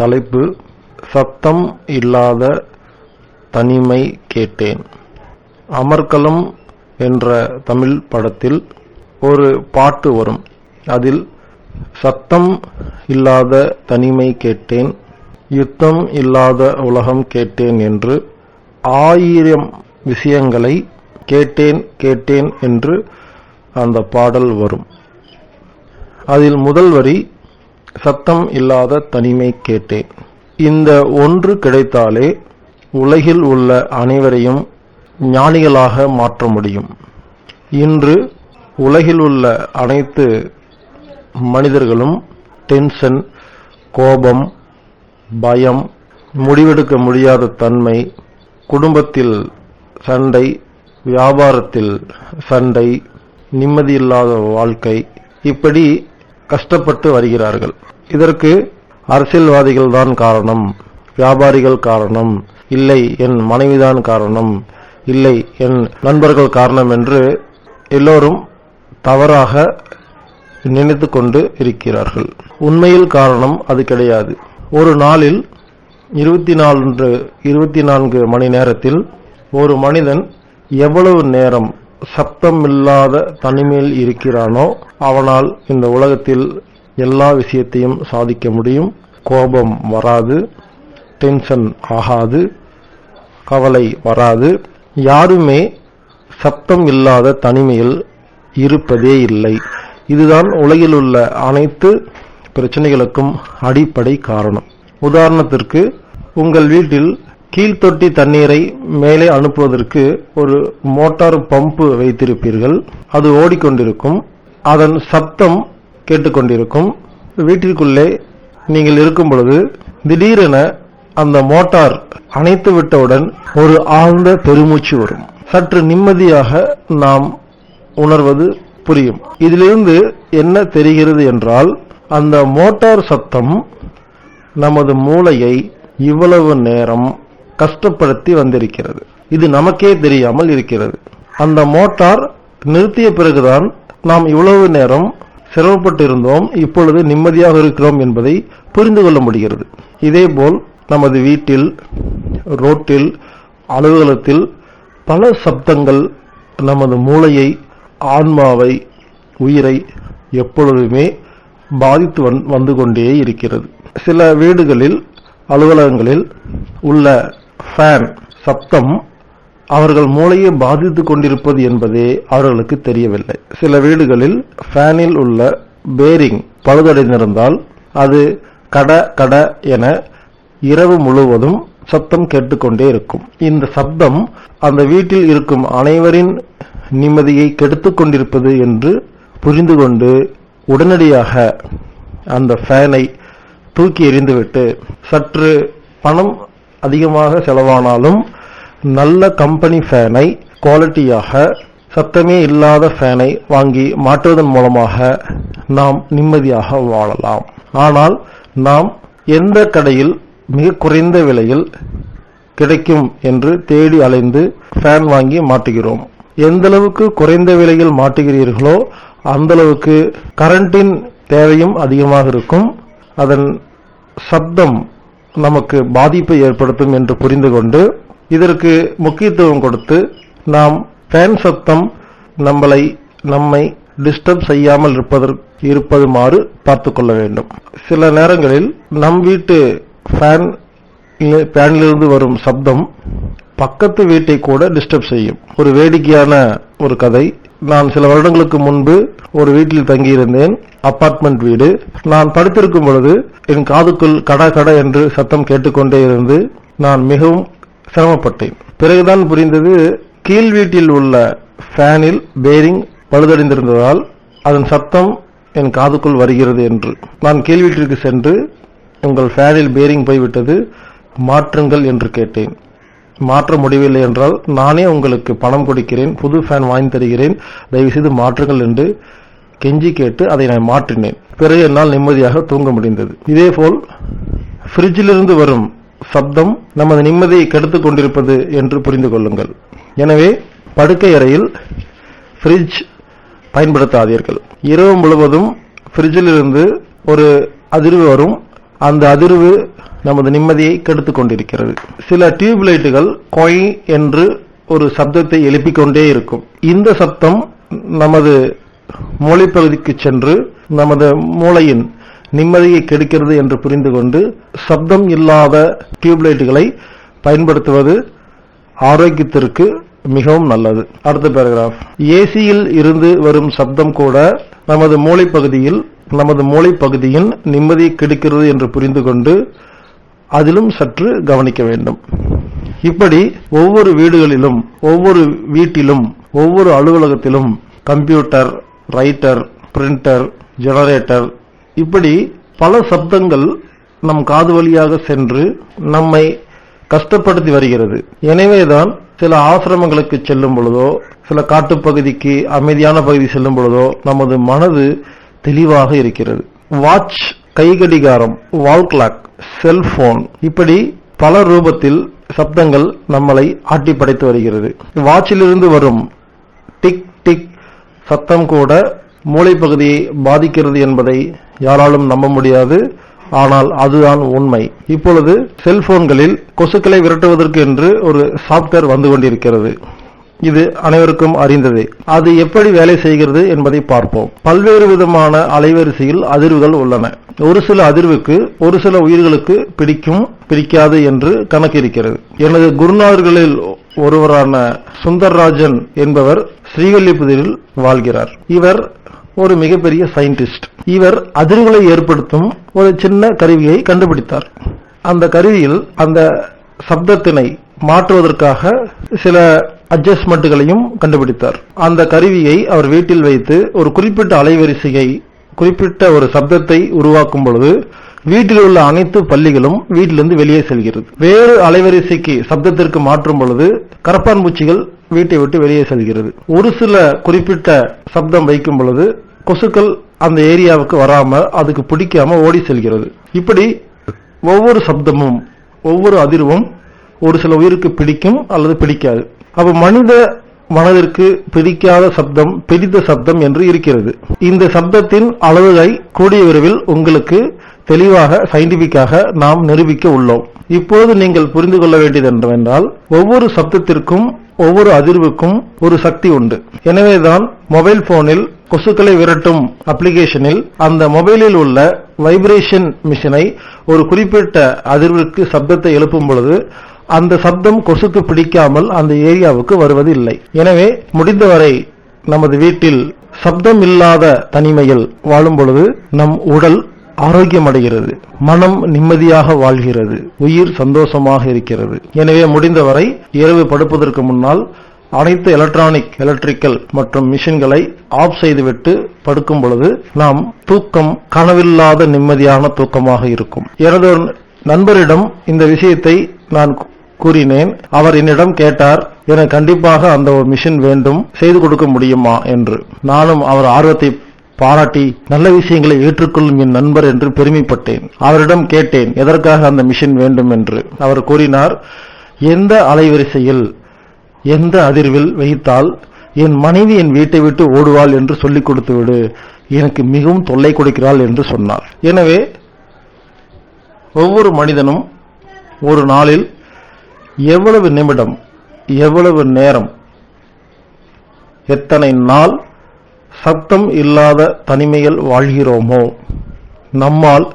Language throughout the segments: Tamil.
தலைப்பு சத்தம் இல்லாத தனிமை கேட்டேன். அமர்க்களம் என்ற தமிழ் படத்தில் ஒரு பாட்டு வரும். அதில் சத்தம் இல்லாத தனிமை கேட்டேன், யுத்தம் இல்லாத உலகம் கேட்டேன் என்று 1000 விஷயங்களை கேட்டேன் கேட்டேன் என்று அந்த பாடல் வரும். அதில் முதல் வரி சத்தம் இல்லாத தனிமை கேட்டேன். இந்த ஒன்று கிடைத்தாலே உலகில் உள்ள அனைவரையும் ஞானிகளாக மாற்ற முடியும். இன்று உலகில் உள்ள அனைத்து மனிதர்களும் டென்ஷன், கோபம், பயம், முடிவெடுக்க முடியாத தன்மை, குடும்பத்தில் சண்டை, வியாபாரத்தில் சண்டை, நிம்மதியில்லாத வாழ்க்கை, இப்படி கஷ்டப்பட்டு வருகிறார்கள். இதற்கு அரசியல்வாதிகள் தான் காரணம், வியாபாரிகள் காரணம், இல்லை என் மனைவிதான் காரணம், இல்லை என் நண்பர்கள் காரணம் என்று எல்லோரும் தவறாக நினைத்து கொண்டு இருக்கிறார்கள். உண்மையில் காரணம் அது கிடையாது. ஒரு நாளில் 24 மணி நேரத்தில் ஒரு மனிதன் எவ்வளவு நேரம் சப்தமில்லாத தனிமையில் இருக்கிறானோ அவனால் இந்த உலகத்தில் எல்லா விஷயத்தையும் சாதிக்க முடியும். கோபம் வராது, டென்ஷன் ஆகாது, கவலை வராது. யாருமே சப்தம் இல்லாத தனிமையில் இருப்பதே இல்லை. இதுதான் உலகில் உள்ள அனைத்து பிரச்சனைகளுக்கும் அடிப்படை காரணம். உதாரணத்திற்கு, உங்கள் வீட்டில் கீழ்த்தொட்டி தண்ணீரை மேலே அனுப்புவதற்கு ஒரு மோட்டார் பம்பு வைத்திருப்பீர்கள். அது ஓடிக்கொண்டிருக்கும், அதன் சப்தம் கேட்டுக்கொண்டிருக்கும். வீட்டிற்குள்ளே நீங்கள் இருக்கும் பொழுது திடீரென அந்த மோட்டார் அணைத்து விட்டவுடன் ஒரு ஆழ்ந்த பெருமூச்சு வரும். சற்று நிம்மதியாக நாம் உணர்வது புரியும். இதிலிருந்து என்ன தெரிகிறது என்றால், அந்த மோட்டார் சத்தம் நமது மூளையை இவ்வளவு நேரம் கஷ்டப்படுத்தி வந்திருக்கிறது. இது நமக்கே தெரியாமல் இருக்கிறது. அந்த மோட்டார் நிறுத்திய பிறகுதான் நாம் இவ்வளவு நேரம் சிரமப்பட்டு இருந்தோம், இப்பொழுது நிம்மதியாக இருக்கிறோம் என்பதை புரிந்து கொள்ள முடிகிறது. இதேபோல் நமது வீட்டில், ரோட்டில், அலுவலகத்தில் பல சப்தங்கள் நமது மூளையை, ஆன்மாவை, உயிரை எப்பொழுதுமே பாதித்து வந்து கொண்டே இருக்கிறது. சில வீடுகளில், அலுவலகங்களில் உள்ள ஃபேன் சப்தம் அவர்கள் மூளையை பாதித்துக் கொண்டிருப்பது என்பதே அவர்களுக்கு தெரியவில்லை. சில வீடுகளில் ஃபேனில் உள்ள பேரிங் பழுதடைந்திருந்தால் அது கட கட என இரவு முழுவதும் சப்தம் கேட்டுக்கொண்டே இருக்கும். இந்த சப்தம் அந்த வீட்டில் இருக்கும் அனைவரின் நிம்மதியை கெடுத்துக் கொண்டிருப்பது என்று புரிந்து கொண்டு உடனடியாக அந்த ஃபேனை தூக்கி எறிந்துவிட்டு, சற்று பணம் அதிகமாக செலவானாலும் நல்ல கம்பெனி ஃபேனை, குவாலிட்டியாக சத்தமே இல்லாத ஃபேனை வாங்கி மாற்றுவதன் மூலமாக நாம் நிம்மதியாக வாழலாம். ஆனால் நாம் எந்த கடையில் மிக குறைந்த விலையில் கிடைக்கும் என்று தேடி அலைந்து ஃபேன் வாங்கி மாட்டுகிறோம். எந்த அளவுக்கு குறைந்த விலையில் மாட்டுகிறீர்களோ அந்த அளவுக்கு கரண்டின் தேவையும் அதிகமாக இருக்கும். அதன் சப்தம் நமக்கு பாதிப்பை ஏற்படுத்தும் என்று புரிந்து கொண்டு இதற்கு முக்கியத்துவம் கொடுத்து நாம் ஃபேன் சத்தம் நம்மை டிஸ்டர்ப் செய்யாமல் இருப்பதுமாறு பார்த்துக் கொள்ள வேண்டும். சில நேரங்களில் நம் வீட்டு ஃபேனிலிருந்து வரும் சப்தம் பக்கத்து வீட்டை கூட டிஸ்டர்ப் செய்யும். ஒரு வேடிக்கையான ஒரு கதை. நான் சில வருடங்களுக்கு முன்பு ஒரு வீட்டில் தங்கியிருந்தேன், அபார்ட்மெண்ட் வீடு. நான் படுத்திருக்கும் பொழுது என் காதுக்குள் கட கட என்று சத்தம் கேட்டுக்கொண்டே இருந்து நான் மிகவும் சிரமப்பட்டேன். பிறகுதான் புரிந்தது, கீழ் வீட்டில் உள்ள ஃபேனில் பேரிங் பழுதடைந்திருந்ததால் அதன் சத்தம் என் காதுக்குள் வருகிறது என்று. நான் கீழ் வீட்டிற்கு சென்று, உங்கள் ஃபேனில் பேரிங் போய்விட்டது, மாற்றுங்கள் என்று கேட்டேன். மாற்ற முடியவில்லை என்றால் நானே உங்களுக்கு பணம் கொடுக்கிறேன், புது ஃபேன் வாங்கி தருகிறேன், தயவு செய்து மாற்றுங்கள் என்று கெஞ்சி கேட்டு அதை நான் மாற்றினேன். பிறகு என்னால் நிம்மதியாக தூங்க முடிந்தது. இதேபோல் ஃப்ரிட்ஜிலிருந்து வரும் சப்தம் நமது நிம்மதியை கெடுத்துக் கொண்டிருப்பது என்று புரிந்து கொள்ளுங்கள். எனவே படுக்கை அறையில் ஃப்ரிட்ஜ் பயன்படுத்தாதீர்கள். இரவு முழுவதும் ஃப்ரிட்ஜிலிருந்து ஒரு அதிர்வு வரும், அந்த அதிர்வு நமது நிம்மதியை கெடுத்துக் கொண்டிருக்கிறது. சில டியூப் லைட்டுகள் கொய் என்று ஒரு சப்தத்தை எழுப்பிக் கொண்டே இருக்கும். இந்த சப்தம் நமது மூளைப்பகுதிக்கு சென்று நமது மூளையின் நிம்மதியை கெடுக்கிறது என்று புரிந்து கொண்டு சப்தம் இல்லாத டியூப் லைட்டுகளை பயன்படுத்துவது ஆரோக்கியத்திற்கு மிகவும் நல்லது. அடுத்த பேராகிராஃப். ஏசியில் இருந்து வரும் சப்தம் கூட நமது மூளைப்பகுதியின் நிம்மதியை கெடுக்கிறது என்று புரிந்து கொண்டு அதிலும் சற்று கவனிக்க வேண்டும். இப்படி ஒவ்வொரு வீடுகளிலும், ஒவ்வொரு வீட்டிலும், ஒவ்வொரு அலுவலகத்திலும் கம்ப்யூட்டர், ரைட்டர், பிரிண்டர், ஜெனரேட்டர், இப்படி பல சப்தங்கள் நம் காது வழியாக சென்று நம்மை கஷ்டப்படுத்தி வருகிறது. எனவேதான் சில ஆசிரமங்களுக்கு செல்லும் பொழுதோ, சில காட்டுப்பகுதிக்கு அமைதியான பகுதி செல்லும் பொழுதோ நமது மனது தெளிவாக இருக்கிறது. வாட்ச், கைகடிகாரம், வால் கிளாக், செல்போன், இப்படி பல ரூபத்தில் சப்தங்கள் நம்மளை ஆட்டி படைத்து வருகிறது. வாட்சிலிருந்து வரும் டிக் டிக் சத்தம் கூட மூளைப்பகுதியை பாதிக்கிறது என்பதை யாராலும் நம்ப முடியாது. ஆனால் அதுதான் உண்மை. இப்பொழுது செல்போன்களில் கொசுக்களை விரட்டுவதற்கு என்று ஒரு சாப்ட்வேர் வந்து கொண்டிருக்கிறது. இது அனைவருக்கும் அறிந்ததே. அது எப்படி வேலை செய்கிறது என்பதை பார்ப்போம். பல்வேறு விதமான அலைவரிசையில் அதிர்வுகள் உள்ளன. ஒரு சில அதிர்வுக்கு ஒரு சில உயிர்களுக்கு பிடிக்கும், பிடிக்காது என்று கணக்கு இருக்கிறது. எனது குருநாதர்களில் ஒருவரான சுந்தர்ராஜன் என்பவர் ஸ்ரீவில்லிபுத்தூரில் வாழ்கிறார். இவர் ஒரு மிகப்பெரிய சயின்டிஸ்ட். இவர் அதிர்வுகளை ஏற்படுத்தும் ஒரு சின்ன கருவியை கண்டுபிடித்தார். அந்த கருவியில் அந்த சப்தத்தினை மாற்றுவதற்காக சில அட்ஜஸ்ட்மெண்ட்டுகளையும் கண்டுபிடித்தார். அந்த கருவியை அவர் வீட்டில் வைத்து ஒரு குறிப்பிட்ட அலைவரிசையை, குறிப்பிட்ட ஒரு சப்தத்தை உருவாக்கும் பொழுது வீட்டில் உள்ள அனைத்து பள்ளிகளும் வீட்டிலிருந்து வெளியே செல்கிறது. வேறு அலைவரிசைக்கு சப்தத்திற்கு மாற்றும் பொழுது கரப்பான் பூச்சிகள் வீட்டை விட்டு வெளியே செல்கிறது. ஒரு சில குறிப்பிட்ட சப்தம் வைக்கும் பொழுது கொசுக்கள் அந்த ஏரியாவுக்கு வராம, அதுக்கு பிடிக்காம ஓடி செல்கிறது. இப்படி ஒவ்வொரு சப்தமும், ஒவ்வொரு அதிர்வும் ஒரு சில உயிருக்கு பிடிக்கும் அல்லது பிடிக்காது. அப்ப மனித மனதிற்கு பிடிக்காத சப்தம், பிடித்த சப்தம் என்று இருக்கிறது. இந்த சப்தத்தின் அளவுகளை கூடிய விரைவில் உங்களுக்கு தெளிவாக சயின்டிபிக்காக நாம் நிரூபிக்க உள்ளோம். இப்போது நீங்கள் புரிந்து கொள்ள வேண்டியது என்னவென்றால், ஒவ்வொரு சப்தத்திற்கும், ஒவ்வொரு அதிர்வுக்கும் ஒரு சக்தி உண்டு. எனவேதான் மொபைல் போனில் கொசுக்களை விரட்டும் அப்ளிகேஷனில் அந்த மொபைலில் உள்ள வைப்ரேஷன் மிஷினை ஒரு குறிப்பிட்ட அதிர்வுக்கு சப்தத்தை எழுப்பும் பொழுது அந்த சப்தம் கொசுக்கு பிடிக்காமல் அந்த ஏரியாவுக்கு வருவது இல்லை. எனவே முடிந்தவரை நமது வீட்டில் சப்தம் இல்லாத தனிமையில் வாழும் பொழுது நம் உடல் ஆரோக்கியம் அடைகிறது, மனம் நிம்மதியாக வாழ்கிறது, உயிர் சந்தோஷமாக இருக்கிறது. எனவே முடிந்தவரை இரவு படுப்பதற்கு முன்னால் அனைத்து எலக்ட்ரிக்கல் மற்றும் மிஷின்களை ஆஃப் செய்துவிட்டு படுக்கும் பொழுது நாம் தூக்கம் கனவில்லாத நிம்மதியான தூக்கமாக இருக்கும். எனது நண்பரிடம் இந்த விஷயத்தை நான் கூறினேன். அவர் என்னிடம் கேட்டார், எனக்கு கண்டிப்பாக அந்த ஒரு மிஷின் வேண்டும், செய்து கொடுக்க முடியுமா என்று. நானும் அவர் ஆர்வத்தை பாராட்டி நல்ல விஷயங்களை ஏற்றுக்கொள்ளும் என் நண்பர் என்று பெருமைப்பட்டேன். அவரிடம் கேட்டேன் எதற்காக அந்த மிஷின் வேண்டும் என்று. அவர் கூறினார், எந்த அலைவரிசையில், எந்த அதிர்வில் வைத்தால் என் மனைவி என் வீட்டை விட்டு ஓடுவாள் என்று சொல்லிக் கொடுத்து விடு, எனக்கு மிகவும் தொல்லை கொடுக்கிறாள் என்று சொன்னார். எனவே ஒவ்வொரு மனிதனும் ஒரு நாளில் எவ்வளவு நிமிடம், எவ்வளவு நேரம், எத்தனை நாள் சத்தம் இல்லாத தனிமையில் வாழ்கிறோமோ நம்மால்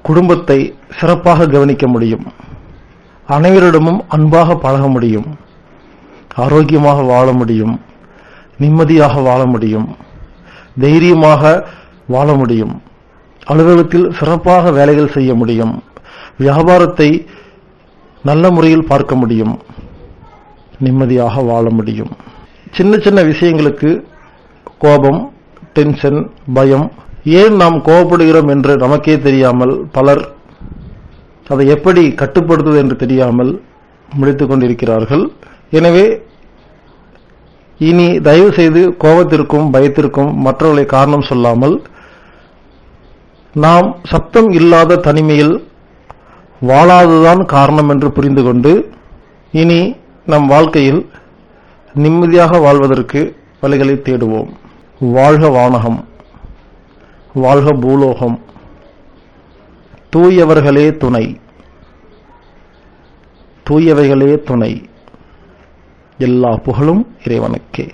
குடும்பத்தை சிறப்பாக கவனிக்க முடியும், அனைவரிடமும் அன்பாக பழக முடியும், ஆரோக்கியமாக வாழ முடியும், நிம்மதியாக வாழ முடியும், தைரியமாக வாழ முடியும், அலுவலகத்தில் சிறப்பாக வேலைகள் செய்ய முடியும், வியாபாரத்தை நல்ல முறையில் பார்க்க முடியும், நிம்மதியாக வாழ முடியும். சின்ன சின்ன விஷயங்களுக்கு கோபம், டென்ஷன், பயம், ஏன் நாம் கோபப்படுகிறோம் என்று நமக்கே தெரியாமல் பலர் அதை எப்படி கட்டுப்படுத்துவது என்று தெரியாமல் முடித்துக் கொண்டிருக்கிறார்கள். எனவே இனி தயவு செய்து கோபத்திற்கும் பயத்திற்கும் மற்றவர்களை காரணம் சொல்லாமல் நாம் சத்தம் இல்லாத தனிமையில் வாழாததுதான் காரணம் என்று புரிந்து கொண்டு இனி நம் வாழ்க்கையில் நிம்மதியாக வாழ்வதற்கு வழிகளை தேடுவோம். வாழ்க வானகம், வாழ்க பூலோகம், தூயவர்களே துணை, தூயவைகளே துணை. எல்லா புகழும் இறைவனுக்கே.